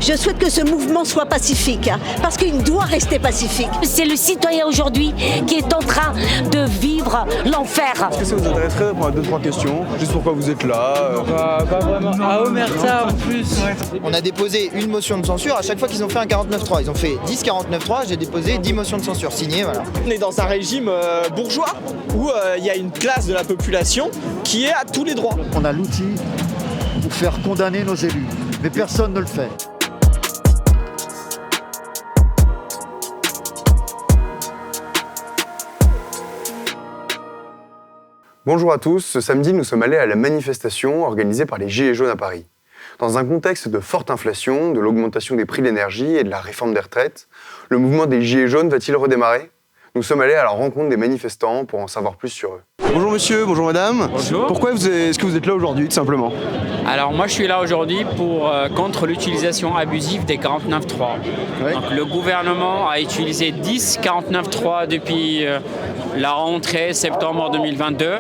Je souhaite que ce mouvement soit pacifique, parce qu'il doit rester pacifique. C'est le citoyen aujourd'hui qui est en train de vivre l'enfer. Est-ce que ça vous intéresserait de répondre à 2-3 questions? Juste pourquoi vous êtes là Pas vraiment. À Omerta en plus. On a déposé une motion de censure à chaque fois qu'ils ont fait un 49.3. Ils ont fait 10 49.3, j'ai déposé 10 motions de censure signées, voilà. On est dans un régime bourgeois où il y a une classe de la population qui est à tous les droits. On a l'outil pour faire condamner nos élus, mais personne ne le fait. Bonjour à tous, ce samedi nous sommes allés à la manifestation organisée par les Gilets jaunes à Paris. Dans un contexte de forte inflation, de l'augmentation des prix de l'énergie et de la réforme des retraites, le mouvement des Gilets jaunes va-t-il redémarrer? Nous sommes allés à la rencontre des manifestants pour en savoir plus sur eux. Bonjour monsieur, bonjour madame. Bonjour. Pourquoi est-ce que vous êtes là aujourd'hui, tout simplement? Alors moi je suis là aujourd'hui contre l'utilisation abusive des 49.3. Oui. Donc le gouvernement a utilisé 10 49.3 depuis la rentrée septembre 2022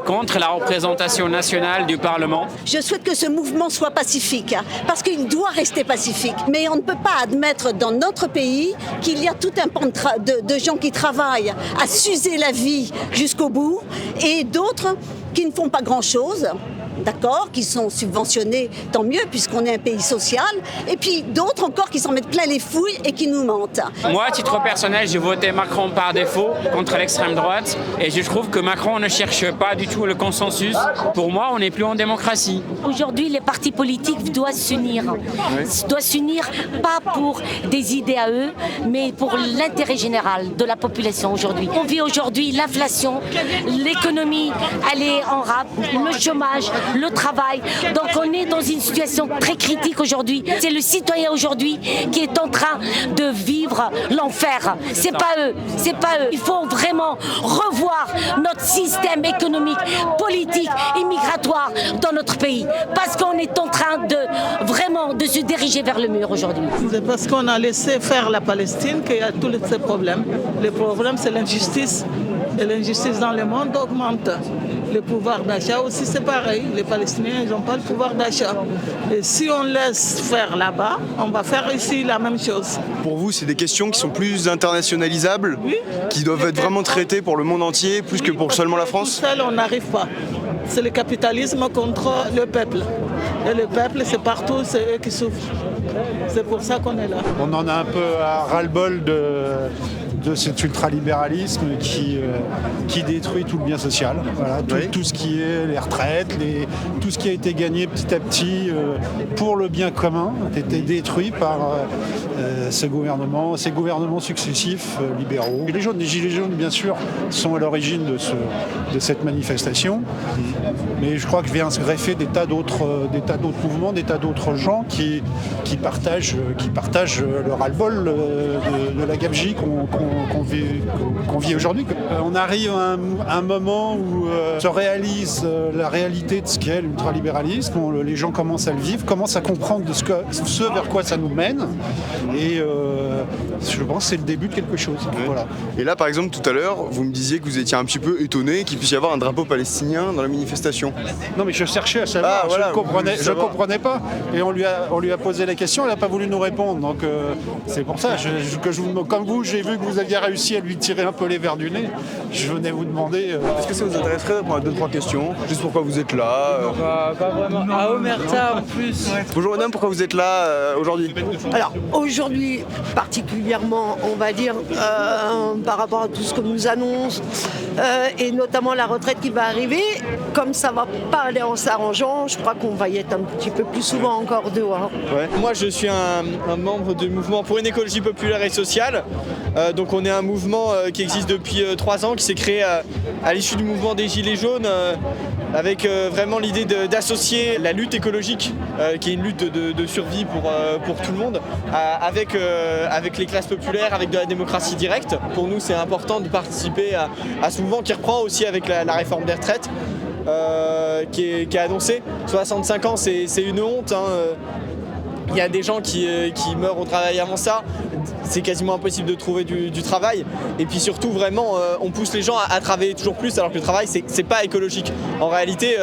contre la représentation nationale du Parlement. Je souhaite que ce mouvement soit pacifique, parce qu'il doit rester pacifique. Mais on ne peut pas admettre dans notre pays qu'il y a tout un pan de gens qui travaillent à s'user la vie jusqu'au bout et d'autres qui ne font pas grand-chose. D'accord, qui sont subventionnés, tant mieux, puisqu'on est un pays social. Et puis d'autres encore qui s'en mettent plein les fouilles et qui nous mentent. Moi, à titre personnel, j'ai voté Macron par défaut contre l'extrême droite. Et je trouve que Macron ne cherche pas du tout le consensus. Pour moi, on n'est plus en démocratie. Aujourd'hui, les partis politiques doivent s'unir. Doivent s'unir pas pour des idées à eux, mais pour l'intérêt général de la population aujourd'hui. On vit aujourd'hui l'inflation, l'économie, elle est en rade, le chômage, le travail. Donc on est dans une situation très critique aujourd'hui. C'est le citoyen aujourd'hui qui est en train de vivre l'enfer. C'est pas eux. Il faut vraiment revoir notre système économique, politique et migratoire dans notre pays. Parce qu'on est en train de vraiment de se diriger vers le mur aujourd'hui. C'est parce qu'on a laissé faire la Palestine qu'il y a tous ces problèmes. Le problème, c'est l'injustice. Et l'injustice dans le monde augmente. Le pouvoir d'achat aussi, c'est pareil. Les Palestiniens, ils n'ont pas le pouvoir d'achat. Et si on laisse faire là-bas, on va faire ici la même chose. Pour vous, c'est des questions qui sont plus internationalisables, Oui. qui doivent être vraiment traitées pour le monde entier, plus que pour seulement la France? Tout seul, on n'arrive pas. C'est le capitalisme contre le peuple. Et le peuple, c'est partout, c'est eux qui souffrent. C'est pour ça qu'on est là. On en a un peu à ras-le-bol de cet ultralibéralisme qui détruit tout le bien social. Voilà, tout ce qui est les retraites, tout ce qui a été gagné petit à petit pour le bien commun a été détruit par ces gouvernements successifs libéraux. Les Gilets jaunes, bien sûr, sont à l'origine de cette manifestation, mais je crois que vient se greffer des tas d'autres mouvements, des tas d'autres gens qui partagent le ras-le-bol de la gabegie qu'on vit aujourd'hui. On arrive à un moment où se réalise la réalité de ce qu'est l'ultralibéralisme. Les gens commencent à le vivre, commencent à comprendre ce vers quoi ça nous mène. Et je pense que c'est le début de quelque chose. Ouais. Voilà. Et là, par exemple, tout à l'heure, vous me disiez que vous étiez un petit peu étonné qu'il puisse y avoir un drapeau palestinien dans la manifestation. Non, mais je cherchais à savoir, Ah, voilà, je ne comprenais pas. Et on lui a posé la question, elle n'a pas voulu nous répondre. Donc c'est pour ça comme vous, j'ai vu que vous aviez réussi à lui tirer un peu les verres du nez. Je venais vous demander... Est-ce que ça vous intéresserait de répondre à 2-3 questions? Juste pourquoi vous êtes là Pas vraiment. À Omerta en plus. Bonjour madame, pourquoi vous êtes là aujourd'hui? Alors aujourd'hui particulièrement, on va dire, par rapport à tout ce qu'on nous annonce, et notamment la retraite qui va arriver, comme ça va pas aller en s'arrangeant, je crois qu'on va y être un petit peu plus souvent encore dehors. Ouais. Moi je suis un membre du mouvement pour une écologie populaire et sociale. Donc on est un mouvement qui existe depuis 3 ans, qui s'est créé à l'issue du mouvement des Gilets jaunes, avec vraiment l'idée d'associer la lutte écologique, qui est une lutte de survie pour tout le monde, avec les classes populaires, avec de la démocratie directe. Pour nous, c'est important de participer à ce mouvement qui reprend aussi avec la réforme des retraites, qui est annoncée. 65 ans, c'est une honte. Il y a des gens qui meurent au travail avant ça. c'est quasiment impossible de trouver du travail. Et puis surtout, vraiment, on pousse les gens à travailler toujours plus, alors que le travail, c'est pas écologique. En réalité,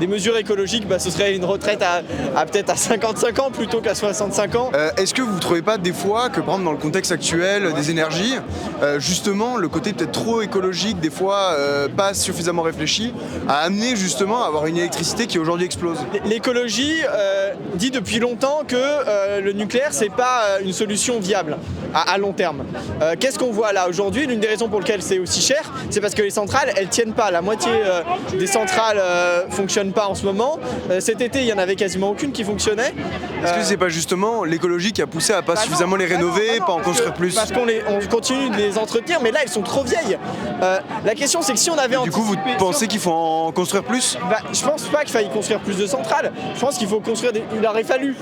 des mesures écologiques, ce serait une retraite à peut-être à 55 ans plutôt qu'à 65 ans. Est-ce que vous ne trouvez pas des fois que, par exemple, dans le contexte actuel des énergies, justement, le côté peut-être trop écologique, des fois pas suffisamment réfléchi, a amené justement à avoir une électricité qui aujourd'hui explose? L'écologie dit depuis longtemps que le nucléaire, c'est pas une solution viable à long terme. Qu'est-ce qu'on voit là aujourd'hui? L'une des raisons pour lesquelles c'est aussi cher, c'est parce que les centrales, elles tiennent pas. La moitié des centrales fonctionnent pas en ce moment. Cet été, il y en avait quasiment aucune qui fonctionnait. Est-ce que c'est pas justement l'écologie qui a poussé à pas suffisamment les rénover, pas en construire plus? Parce qu'on continue de les entretenir, mais là, elles sont trop vieilles. La question, c'est que si on avait Du coup, vous pensez qu'il faut en construire plus? Je pense pas qu'il faille construire plus de centrales. Je pense qu'il faut construire il aurait fallu,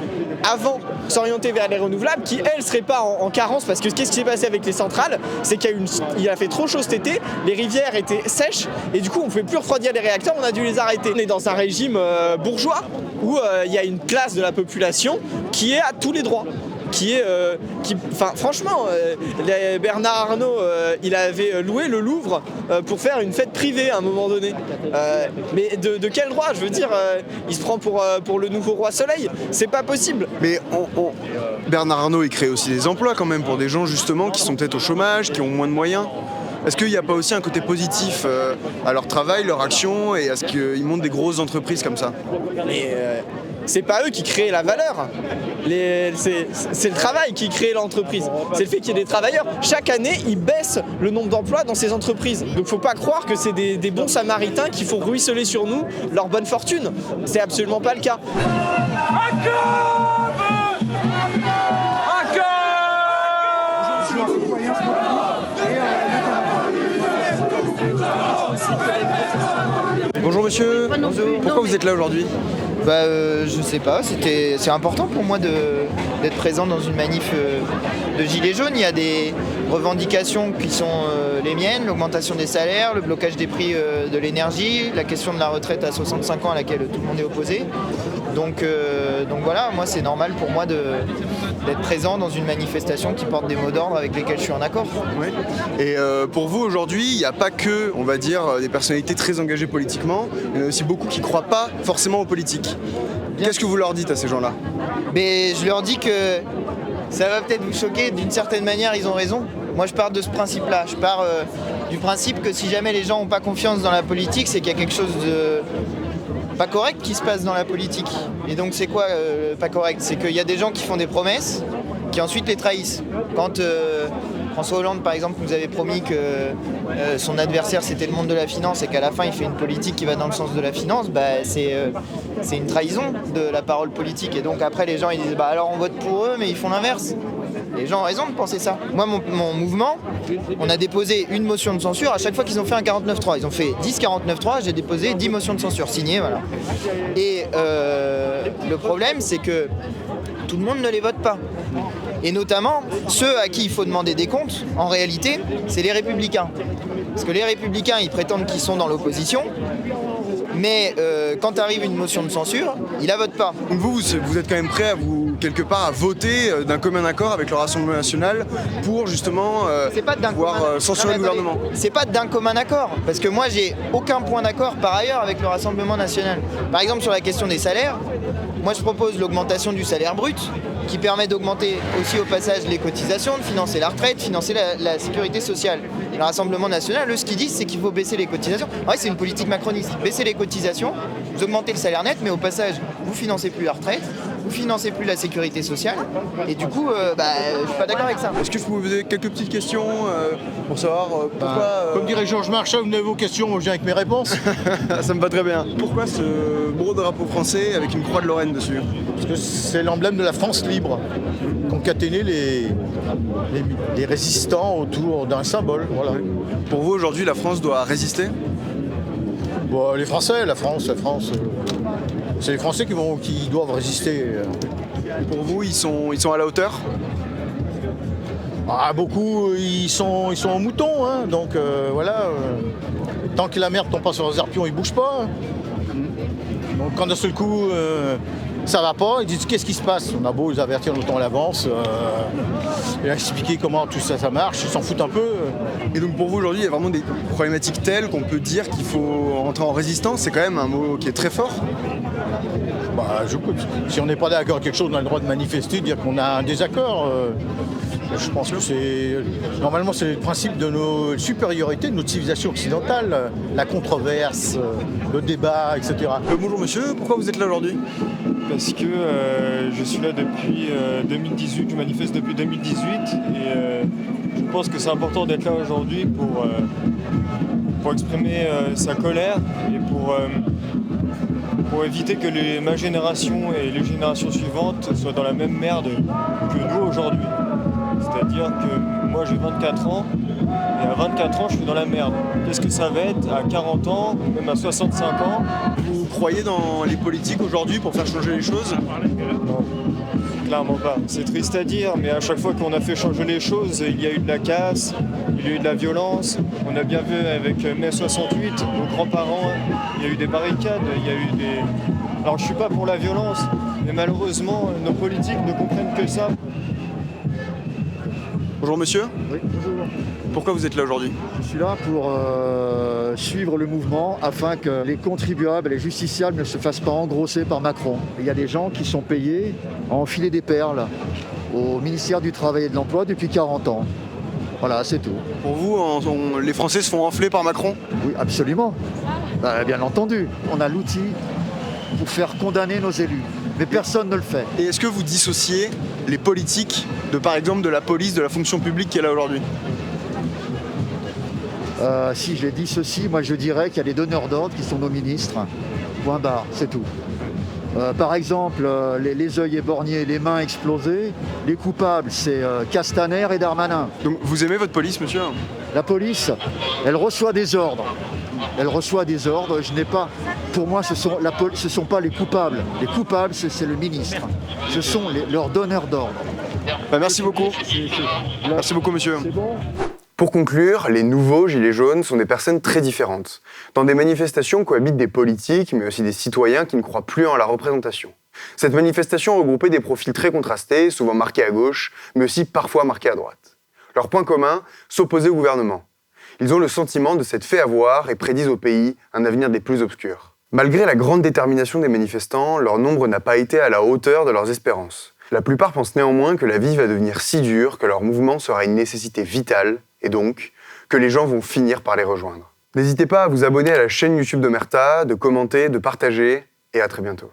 avant, s'orienter vers les renouvelables qui, elles, seraient pas en carence. Parce que qu'est-ce qui s'est passé avec les centrales? C'est qu'il a fait trop chaud cet été, les rivières étaient sèches, et du coup, on pouvait plus refroidir les réacteurs, on a dû les arrêter. On est dans un régime bourgeois, où il y a une classe de la population qui est à tous les droits. Franchement, Bernard Arnault, il avait loué le Louvre pour faire une fête privée à un moment donné. Mais de quel droit? Je veux dire, il se prend pour le nouveau roi Soleil. C'est pas possible. Mais Bernard Arnault, il crée aussi des emplois quand même pour des gens justement qui sont peut-être au chômage, qui ont moins de moyens. Est-ce qu'il n'y a pas aussi un côté positif à leur travail, leur action, et à ce qu'ils montent des grosses entreprises comme ça? Mais c'est pas eux qui créent la valeur. C'est le travail qui crée l'entreprise. C'est le fait qu'il y ait des travailleurs. Chaque année, ils baissent le nombre d'emplois dans ces entreprises. Donc faut pas croire que c'est des bons samaritains qui font ruisseler sur nous leur bonne fortune. C'est absolument pas le cas. Bonjour monsieur. Bonjour. Pourquoi vous êtes là aujourd'hui? Je sais pas, c'est important pour moi d'être présent dans une manif de Gilets jaunes. Il y a des revendications qui sont les miennes, l'augmentation des salaires, le blocage des prix de l'énergie, la question de la retraite à 65 ans à laquelle tout le monde est opposé. Donc voilà, moi c'est normal pour moi d'être présent dans une manifestation qui porte des mots d'ordre avec lesquels je suis en accord. Oui. Et pour vous aujourd'hui, il n'y a pas que, on va dire, des personnalités très engagées politiquement, mais il y en a aussi beaucoup qui ne croient pas forcément aux politiques. Qu'est-ce que vous leur dites à ces gens-là? Mais je leur dis que ça va peut-être vous choquer, d'une certaine manière ils ont raison. Moi je pars de ce principe-là, je pars du principe que si jamais les gens n'ont pas confiance dans la politique, c'est qu'il y a quelque chose de pas correct qui se passe dans la politique. Et donc c'est quoi pas correct? C'est qu'il y a des gens qui font des promesses qui ensuite les trahissent. Quand François Hollande par exemple nous avait promis que son adversaire c'était le monde de la finance et qu'à la fin il fait une politique qui va dans le sens de la finance, c'est une trahison de la parole politique. Et donc après les gens ils disent alors on vote pour eux mais ils font l'inverse. Les gens ont raison de penser ça. Moi, mon mouvement, on a déposé une motion de censure à chaque fois qu'ils ont fait un 49.3. Ils ont fait 10 49.3, j'ai déposé 10 motions de censure signées, voilà. Et le problème, c'est que tout le monde ne les vote pas. Et notamment, ceux à qui il faut demander des comptes, en réalité, c'est les Républicains. Parce que les Républicains, ils prétendent qu'ils sont dans l'opposition, mais quand arrive une motion de censure, ils la votent pas. Donc vous êtes quand même prêt à quelque part à voter d'un commun accord avec le Rassemblement national pour justement pouvoir censurer le gouvernement? C'est pas d'un commun accord, parce que moi j'ai aucun point d'accord par ailleurs avec le Rassemblement national. Par exemple sur la question des salaires, moi je propose l'augmentation du salaire brut, qui permet d'augmenter aussi au passage les cotisations, de financer la retraite, financer la sécurité sociale. Et le Rassemblement national, eux, ce qu'ils disent, c'est qu'il faut baisser les cotisations. Ouais, c'est une politique macroniste. Baisser les cotisations, vous augmentez le salaire net, mais au passage, vous financez plus la retraite, vous financez plus la sécurité sociale. Et du coup, je suis pas d'accord avec ça. Est-ce que vous pouvez poser quelques petites questions pour savoir pourquoi... Comme dirait Georges Marchal, vous avez vos questions, moi je viens avec mes réponses. Ça me va très bien. Pourquoi ce beau drapeau français avec une croix de Lorraine dessus? Parce que c'est l'emblème de la France libre. Concaténer les résistants autour d'un symbole. Voilà. Pour vous, aujourd'hui, la France doit résister? Bon, les Français, la France. C'est les Français qui doivent résister. Pour vous, ils sont à la hauteur? Beaucoup, ils sont en mouton, hein, donc voilà. Tant que la merde tombe pas sur leurs arpions, ils bougent pas. Donc quand d'un seul coup, ça va pas, ils disent qu'est-ce qui se passe. On a beau les avertir longtemps à l'avance et expliquer comment tout ça marche, ils s'en foutent un peu. Et donc pour vous aujourd'hui, il y a vraiment des problématiques telles qu'on peut dire qu'il faut entrer en résistance. C'est quand même un mot qui est très fort. Bah, si on n'est pas d'accord avec quelque chose, on a le droit de manifester, de dire qu'on a un désaccord. Je pense que normalement c'est le principe de nos supériorités, de notre civilisation occidentale, la controverse, le débat, etc. Bonjour monsieur, pourquoi vous êtes là aujourd'hui ? Parce que je suis là depuis 2018, je manifeste depuis 2018 et je pense que c'est important d'être là aujourd'hui pour exprimer sa colère et pour éviter que ma génération et les générations suivantes soient dans la même merde que nous aujourd'hui. C'est-à-dire que moi j'ai 24 ans et à 24 ans je suis dans la merde. Qu'est-ce que ça va être à 40 ans, même à 65 ans ? Vous croyez dans les politiques aujourd'hui pour faire changer les choses ? Non, clairement pas. C'est triste à dire, mais à chaque fois qu'on a fait changer les choses, il y a eu de la casse, il y a eu de la violence. On a bien vu avec mai 68, nos grands-parents, il y a eu des barricades, il y a eu des... Alors je suis pas pour la violence, mais malheureusement nos politiques ne comprennent que ça. Bonjour monsieur. Oui, bonjour. Pourquoi vous êtes là aujourd'hui ? Je suis là pour suivre le mouvement afin que les contribuables et les justiciables ne se fassent pas engrosser par Macron. Il y a des gens qui sont payés à enfiler des perles au ministère du Travail et de l'Emploi depuis 40 ans. Voilà, c'est tout. Pour vous, les Français se font enfler par Macron ? Oui, absolument. Bien entendu, on a l'outil pour faire condamner nos élus. Mais personne ne le fait. Et est-ce que vous dissociez les politiques par exemple, de la police, de la fonction publique qui est là aujourd'hui ? Si je dis ceci, moi je dirais qu'il y a les donneurs d'ordre qui sont nos ministres. Point barre, c'est tout. Par exemple, les œils éborgnés, les mains explosées, les coupables, c'est Castaner et Darmanin. Donc vous aimez votre police, monsieur ? La police, elle reçoit des ordres. Elle reçoit des ordres, je n'ai pas... Pour moi, ce ne sont pas les coupables. Les coupables, c'est le ministre. Ce sont leurs donneurs d'ordre. Merci beaucoup. Merci beaucoup, monsieur. C'est bon ? Pour conclure, les nouveaux Gilets jaunes sont des personnes très différentes. Dans des manifestations cohabitent des politiques, mais aussi des citoyens qui ne croient plus en la représentation. Cette manifestation regroupait des profils très contrastés, souvent marqués à gauche, mais aussi parfois marqués à droite. Leur point commun, s'opposer au gouvernement. Ils ont le sentiment de s'être fait avoir et prédisent au pays un avenir des plus obscurs. Malgré la grande détermination des manifestants, leur nombre n'a pas été à la hauteur de leurs espérances. La plupart pensent néanmoins que la vie va devenir si dure que leur mouvement sera une nécessité vitale, et donc que les gens vont finir par les rejoindre. N'hésitez pas à vous abonner à la chaîne YouTube d'Omerta, de commenter, de partager, et à très bientôt.